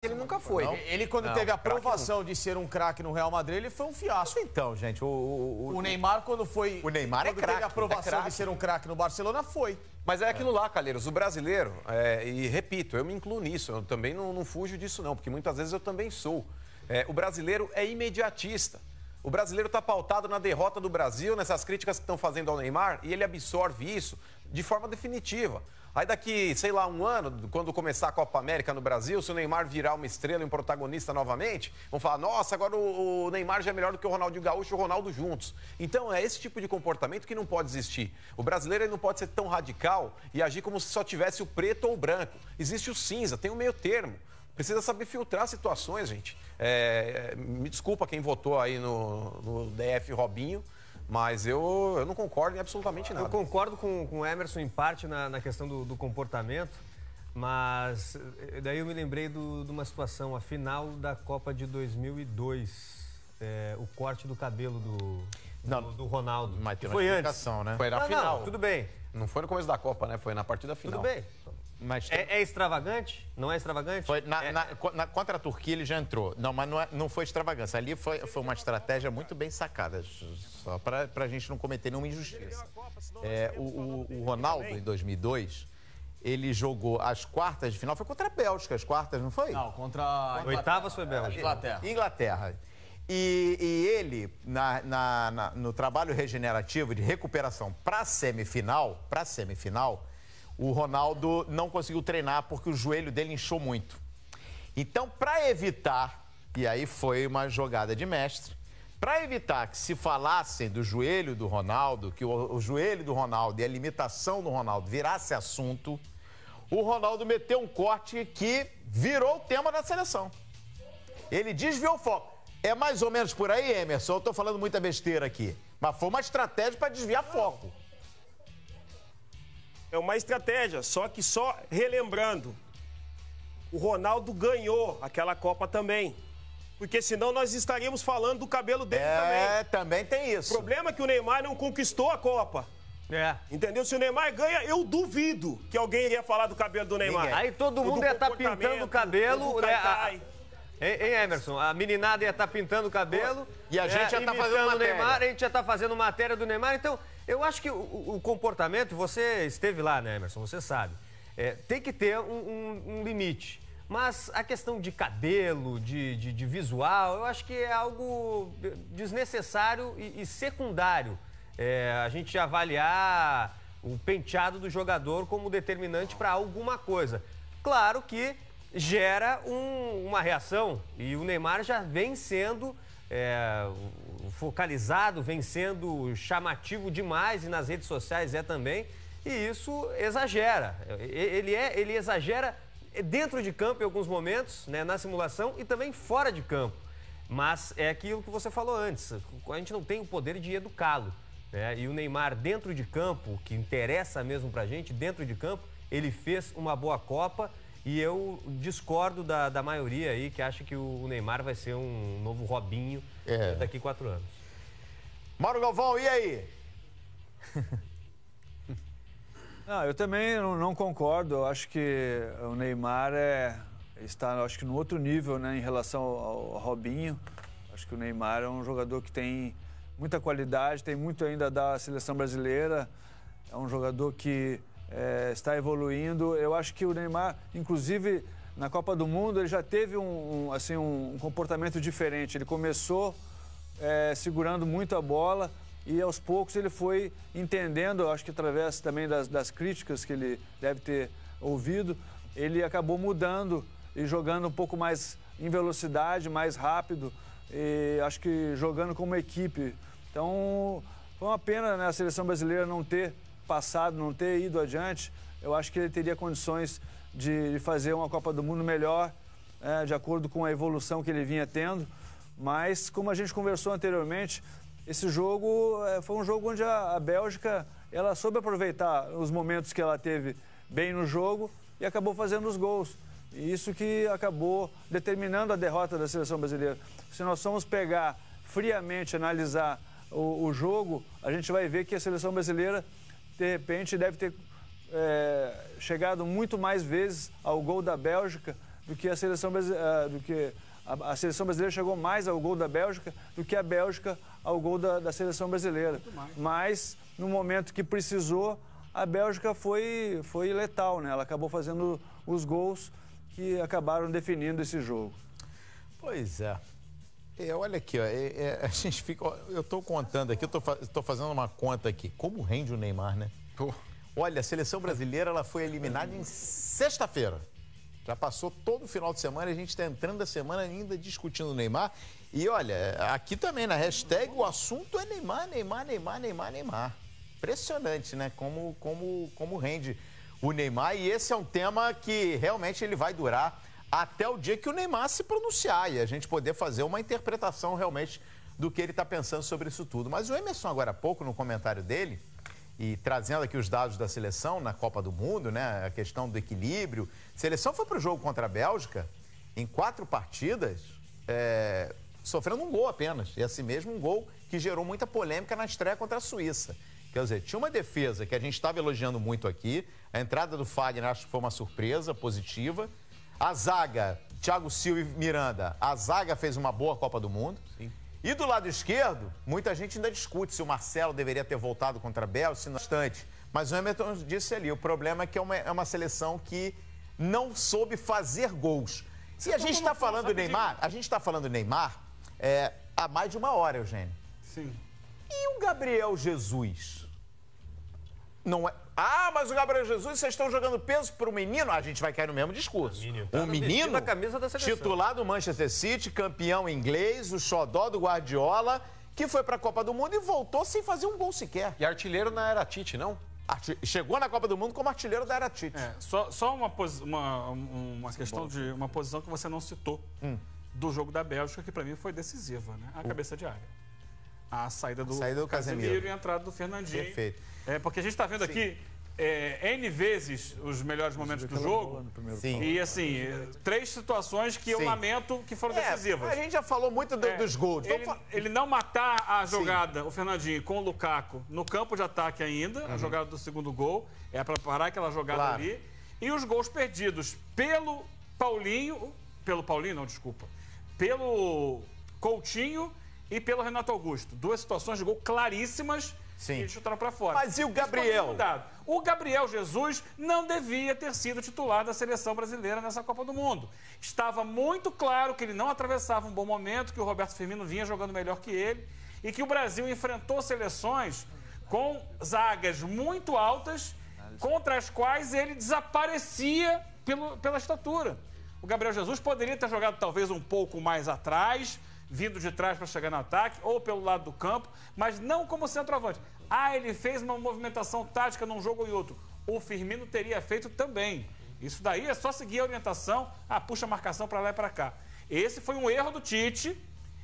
ele nunca foi. Não? Ele, quando teve a aprovação de ser um craque no Real Madrid, ele foi um fiasco. Então, gente, o Neymar, quando foi... O Neymar é quando craque. teve a aprovação de ser um craque no Barcelona, foi. Mas é aquilo lá, Calheiros, o brasileiro, e repito, eu me incluo nisso, eu também não fujo disso não, porque muitas vezes eu também sou. O brasileiro é imediatista. O brasileiro está pautado na derrota do Brasil, nessas críticas que estão fazendo ao Neymar, e ele absorve isso de forma definitiva. Aí daqui, sei lá, um ano, quando começar a Copa América no Brasil, se o Neymar virar uma estrela e um protagonista novamente, vão falar, nossa, agora o Neymar já é melhor do que o Ronaldinho Gaúcho e o Ronaldo juntos. Então, é esse tipo de comportamento que não pode existir. O brasileiro ele não pode ser tão radical e agir como se só tivesse o preto ou o branco. Existe o cinza, tem o meio termo. Precisa saber filtrar situações, gente. Me desculpa quem votou aí no DF Robinho, mas eu não concordo em absolutamente nada. Eu concordo com o Emerson em parte na questão do comportamento, mas daí eu me lembrei de uma situação, a final da Copa de 2002, o corte do cabelo do Ronaldo. Mas tem uma foi explicação, antes. né? Foi na final. Não, tudo bem. Não foi no começo da Copa, né? Foi na partida final. Tudo bem. Mas É extravagante? Não é extravagante? foi contra a Turquia ele já entrou. Não, mas não foi extravagância. Ali foi uma estratégia muito bem sacada, só para a gente não cometer nenhuma injustiça. O Ronaldo, em 2002, ele jogou as quartas de final, foi contra a Bélgica, as quartas, não foi? Não, contra a Oitavas foi Bélgica. Inglaterra. E ele, no trabalho regenerativo de recuperação para a semifinal, o Ronaldo não conseguiu treinar porque o joelho dele inchou muito. Então, para evitar, e aí foi uma jogada de mestre, para evitar que se falassem do joelho do Ronaldo, que o joelho do Ronaldo e a limitação do Ronaldo virasse assunto, o Ronaldo meteu um corte que virou o tema da seleção. Ele desviou o foco. É mais ou menos por aí, Emerson? Eu estou falando muita besteira aqui. Mas foi uma estratégia para desviar foco. É uma estratégia, só que só relembrando, o Ronaldo ganhou aquela Copa também. Porque senão nós estaríamos falando do cabelo dele também. Também tem isso. O problema é que o Neymar não conquistou a Copa. Entendeu? Se o Neymar ganha, eu duvido que alguém iria falar do cabelo do Neymar. Ninguém. Aí todo mundo ia estar pintando o cabelo. Hein, Emerson? A meninada ia estar pintando o cabelo. E a gente já está fazendo matéria. Neymar, a gente já está fazendo matéria do Neymar. Então, eu acho que o comportamento, você esteve lá, né, Emerson? Você sabe. Tem que ter um limite. Mas a questão de cabelo, de visual, eu acho que é algo desnecessário e secundário. A gente avaliar o penteado do jogador como determinante para alguma coisa. Claro que gera uma reação e o Neymar já vem sendo focalizado, vem sendo chamativo demais e nas redes sociais também, e isso exagera. Ele exagera dentro de campo em alguns momentos, né, na simulação e também fora de campo. Mas é aquilo que você falou antes, a gente não tem o poder de educá-lo, né? E o Neymar dentro de campo, que interessa mesmo pra gente, dentro de campo, ele fez uma boa Copa. E eu discordo da maioria aí que acha que o Neymar vai ser um novo Robinho daqui 4 anos. Mauro Galvão, e aí? Não, eu também não concordo. Eu acho que o Neymar está, acho que, no outro nível, né, em relação ao Robinho. Acho que o Neymar é um jogador que tem muita qualidade, tem muito ainda da seleção brasileira. É um jogador que está evoluindo. Eu acho que o Neymar, inclusive na Copa do Mundo, ele já teve um comportamento diferente. Ele começou segurando muito a bola e aos poucos ele foi entendendo, eu acho que através também das críticas que ele deve ter ouvido, ele acabou mudando e jogando um pouco mais em velocidade, mais rápido, e acho que jogando como equipe. Então, foi uma pena, né, a seleção brasileira não ter passado, não ter ido adiante. Eu acho que ele teria condições de fazer uma Copa do Mundo melhor, de acordo com a evolução que ele vinha tendo. Mas, como a gente conversou anteriormente, esse jogo foi um jogo onde a Bélgica ela soube aproveitar os momentos que ela teve bem no jogo e acabou fazendo os gols. E isso que acabou determinando a derrota da seleção brasileira. Se nós formos pegar friamente, analisar o jogo, a gente vai ver que a seleção brasileira de repente deve ter chegado muito mais vezes ao gol da Bélgica do que a seleção brasileira, a seleção brasileira chegou mais ao gol da Bélgica do que a Bélgica ao gol da seleção brasileira. Mas, no momento que precisou, a Bélgica foi letal, né? Ela acabou fazendo os gols que acabaram definindo esse jogo. Pois é. Olha aqui, ó, a gente fica. Eu estou contando aqui, eu estou fazendo uma conta aqui. Como rende o Neymar, né? Olha, a seleção brasileira ela foi eliminada em sexta-feira. Já passou todo o final de semana, a gente está entrando a semana ainda discutindo o Neymar. E olha, aqui também na hashtag o assunto é Neymar, Neymar, Neymar, Neymar, Neymar. Impressionante, né? Como rende o Neymar. E esse é um tema que realmente ele vai durar até o dia que o Neymar se pronunciar e a gente poder fazer uma interpretação realmente do que ele está pensando sobre isso tudo. Mas o Emerson, agora há pouco, no comentário dele, e trazendo aqui os dados da seleção na Copa do Mundo, né? A questão do equilíbrio. A seleção foi para o jogo contra a Bélgica, em 4 partidas, sofrendo um gol apenas. E assim mesmo um gol que gerou muita polêmica na estreia contra a Suíça. Quer dizer, tinha uma defesa que a gente estava elogiando muito aqui. A entrada do Fagner acho que foi uma surpresa positiva. A zaga, Thiago Silva e Miranda, a zaga fez uma boa Copa do Mundo. Sim. E do lado esquerdo, muita gente ainda discute se o Marcelo deveria ter voltado contra a Bélgica, se não bastante. Mas o Emerson disse ali, o problema é que é uma seleção que não soube fazer gols. E a gente está falando do Neymar, há mais de uma hora, Eugênio. Sim. E o Gabriel Jesus? Não é... Ah, mas o Gabriel Jesus, vocês estão jogando peso para o menino? A gente vai cair no mesmo discurso. O menino, a camisa da seleção, titular do Manchester City, campeão inglês, o xodó do Guardiola, que foi para a Copa do Mundo e voltou sem fazer um gol sequer. E artilheiro na era Tite, não? Chegou na Copa do Mundo como artilheiro da era Tite. Só uma questão de uma posição que você não citou do jogo da Bélgica, que para mim foi decisiva, né? A cabeça de área. A saída do Casemiro e a entrada do Fernandinho. Perfeito. Porque a gente está vendo aqui N vezes os melhores momentos do jogo. Sim. E, assim, 3 situações que eu lamento que foram decisivas. A gente já falou muito dos gols. Ele não matar a jogada, o Fernandinho, com o Lukaku no campo de ataque ainda, a jogada do segundo gol, para parar aquela jogada ali. E os gols perdidos pelo Coutinho e pelo Renato Augusto. 2 situações de gol claríssimas. Sim. E eles chutaram para fora. Mas e o Gabriel? O Gabriel Jesus não devia ter sido titular da seleção brasileira nessa Copa do Mundo. Estava muito claro que ele não atravessava um bom momento, que o Roberto Firmino vinha jogando melhor que ele e que o Brasil enfrentou seleções com zagas muito altas, contra as quais ele desaparecia pela estatura. O Gabriel Jesus poderia ter jogado talvez um pouco mais atrás, vindo de trás para chegar no ataque, ou pelo lado do campo, mas não como centroavante. Ele fez uma movimentação tática num jogo ou em outro. O Firmino teria feito também. Isso daí é só seguir a orientação, puxa a marcação para lá e para cá. Esse foi um erro do Tite,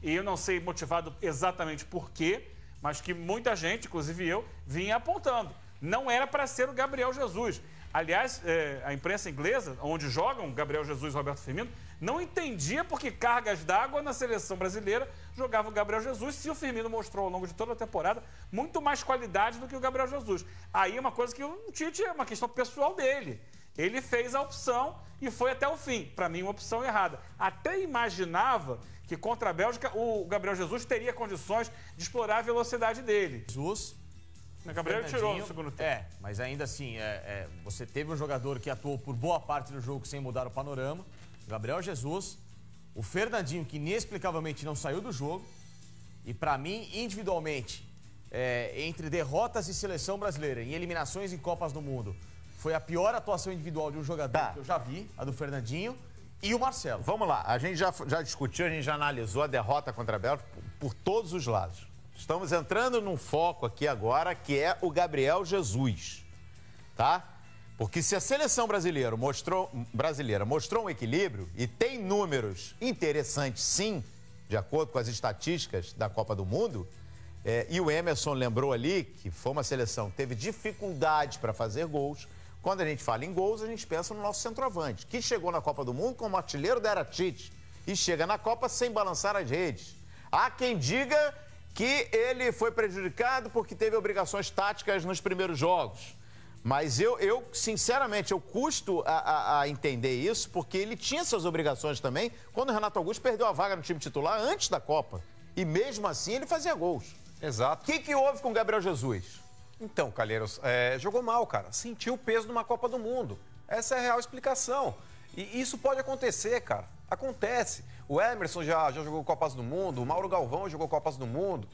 e eu não sei motivado exatamente por quê, mas que muita gente, inclusive eu, vinha apontando. Não era para ser o Gabriel Jesus. Aliás, a imprensa inglesa, onde jogam Gabriel Jesus e Roberto Firmino, não entendia por que cargas d'água na seleção brasileira jogava o Gabriel Jesus, se o Firmino mostrou ao longo de toda a temporada muito mais qualidade do que o Gabriel Jesus. Aí é uma coisa que o Tite é uma questão pessoal dele. Ele fez a opção e foi até o fim. Para mim, uma opção errada. Até imaginava que contra a Bélgica o Gabriel Jesus teria condições de explorar a velocidade dele. Jesus... O Gabriel tirou no segundo tempo. Mas ainda assim, você teve um jogador que atuou por boa parte do jogo sem mudar o panorama, Gabriel Jesus, o Fernandinho, que inexplicavelmente não saiu do jogo, e para mim, individualmente, entre derrotas e seleção brasileira, em eliminações em Copas do Mundo, foi a pior atuação individual de um jogador que eu já vi, a do Fernandinho, e o Marcelo. Vamos lá, a gente já discutiu, a gente já analisou a derrota contra a Bélgica por todos os lados. Estamos entrando num foco aqui agora, que é o Gabriel Jesus, tá? Porque se a seleção brasileira mostrou um equilíbrio e tem números interessantes, sim, de acordo com as estatísticas da Copa do Mundo, e o Emerson lembrou ali que foi uma seleção que teve dificuldade para fazer gols. Quando a gente fala em gols, a gente pensa no nosso centroavante, que chegou na Copa do Mundo como artilheiro da era Tite e chega na Copa sem balançar as redes. Há quem diga que ele foi prejudicado porque teve obrigações táticas nos primeiros jogos. Mas eu sinceramente, eu custo a entender isso, porque ele tinha suas obrigações também quando o Renato Augusto perdeu a vaga no time titular antes da Copa. E mesmo assim ele fazia gols. Exato. O que houve com o Gabriel Jesus? Então, Calheiros, jogou mal, cara. Sentiu o peso de uma Copa do Mundo. Essa é a real explicação. E isso pode acontecer, cara. Acontece. O Emerson já jogou Copas do Mundo, o Mauro Galvão jogou Copas do Mundo.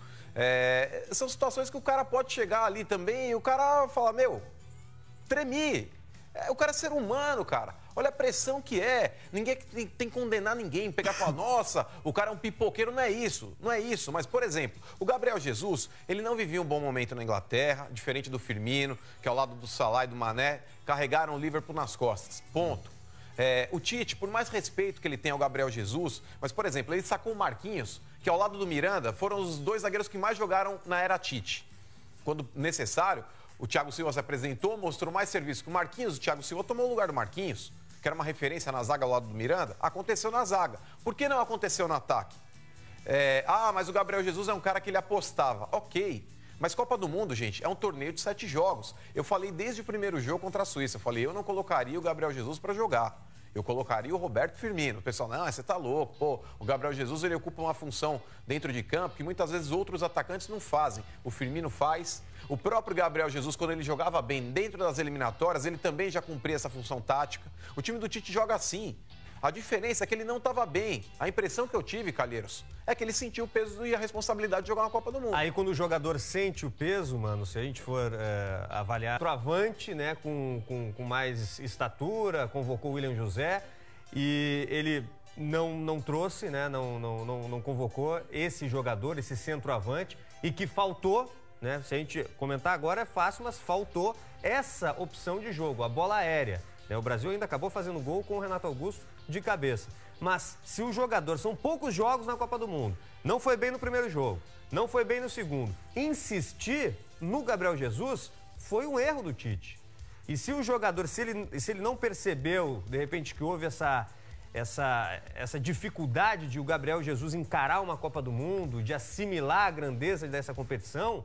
São situações que o cara pode chegar ali também e o cara fala, meu, tremi. O cara é ser humano, cara. Olha a pressão que é. Ninguém tem que condenar ninguém. Pegar e falar, nossa, o cara é um pipoqueiro. Não é isso. Não é isso. Mas, por exemplo, o Gabriel Jesus, ele não vivia um bom momento na Inglaterra, diferente do Firmino, que ao lado do Salah e do Mané, carregaram o Liverpool nas costas. Ponto. O Tite, por mais respeito que ele tem ao Gabriel Jesus, mas, por exemplo, ele sacou o Marquinhos, que ao lado do Miranda foram os dois zagueiros que mais jogaram na era Tite. Quando necessário, o Thiago Silva se apresentou, mostrou mais serviço que o Marquinhos, o Thiago Silva tomou o lugar do Marquinhos, que era uma referência na zaga ao lado do Miranda. Aconteceu na zaga. Por que não aconteceu no ataque? Mas o Gabriel Jesus é um cara que ele apostava. Ok. Mas Copa do Mundo, gente, é um torneio de 7 jogos. Eu falei desde o primeiro jogo contra a Suíça. Eu falei, eu não colocaria o Gabriel Jesus para jogar. Eu colocaria o Roberto Firmino. O pessoal, não, você tá louco. Pô, o Gabriel Jesus, ele ocupa uma função dentro de campo que muitas vezes outros atacantes não fazem. O Firmino faz. O próprio Gabriel Jesus, quando ele jogava bem dentro das eliminatórias, ele também já cumpria essa função tática. O time do Tite joga assim. A diferença é que ele não estava bem. A impressão que eu tive, Calheiros, é que ele sentiu o peso e a responsabilidade de jogar uma Copa do Mundo. Aí quando o jogador sente o peso, mano, se a gente for avaliar, travante, né, com mais estatura, convocou o William José e ele não trouxe, né, não convocou esse jogador, esse centroavante, e que faltou, né, se a gente comentar agora é fácil, mas faltou essa opção de jogo, a bola aérea. O Brasil ainda acabou fazendo gol com o Renato Augusto de cabeça. Mas se o jogador, são poucos jogos na Copa do Mundo, não foi bem no primeiro jogo, não foi bem no segundo, insistir no Gabriel Jesus foi um erro do Tite. E se o jogador, se ele não percebeu, de repente, que houve essa dificuldade de o Gabriel Jesus encarar uma Copa do Mundo, de assimilar a grandeza dessa competição,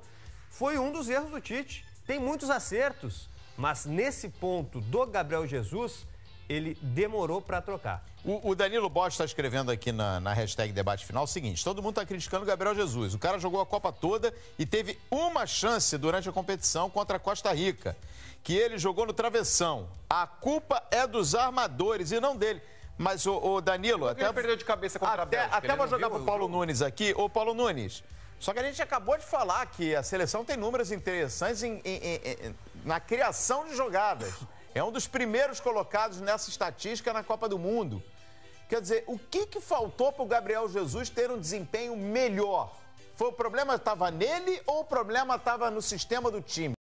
foi um dos erros do Tite. Tem muitos acertos, mas nesse ponto do Gabriel Jesus, ele demorou para trocar. O Danilo Bosch está escrevendo aqui na hashtag Debate Final o seguinte: todo mundo está criticando o Gabriel Jesus. O cara jogou a Copa toda e teve uma chance durante a competição contra a Costa Rica, que ele jogou no travessão. A culpa é dos armadores e não dele. Mas o Danilo... Até perdeu de cabeça contra a Bélgica. Até vou jogar para o Paulo Nunes aqui. Ô, Paulo Nunes, só que a gente acabou de falar que a seleção tem números interessantes na criação de jogadas. É um dos primeiros colocados nessa estatística na Copa do Mundo. Quer dizer, o que faltou para o Gabriel Jesus ter um desempenho melhor? O problema estava nele ou o problema estava no sistema do time?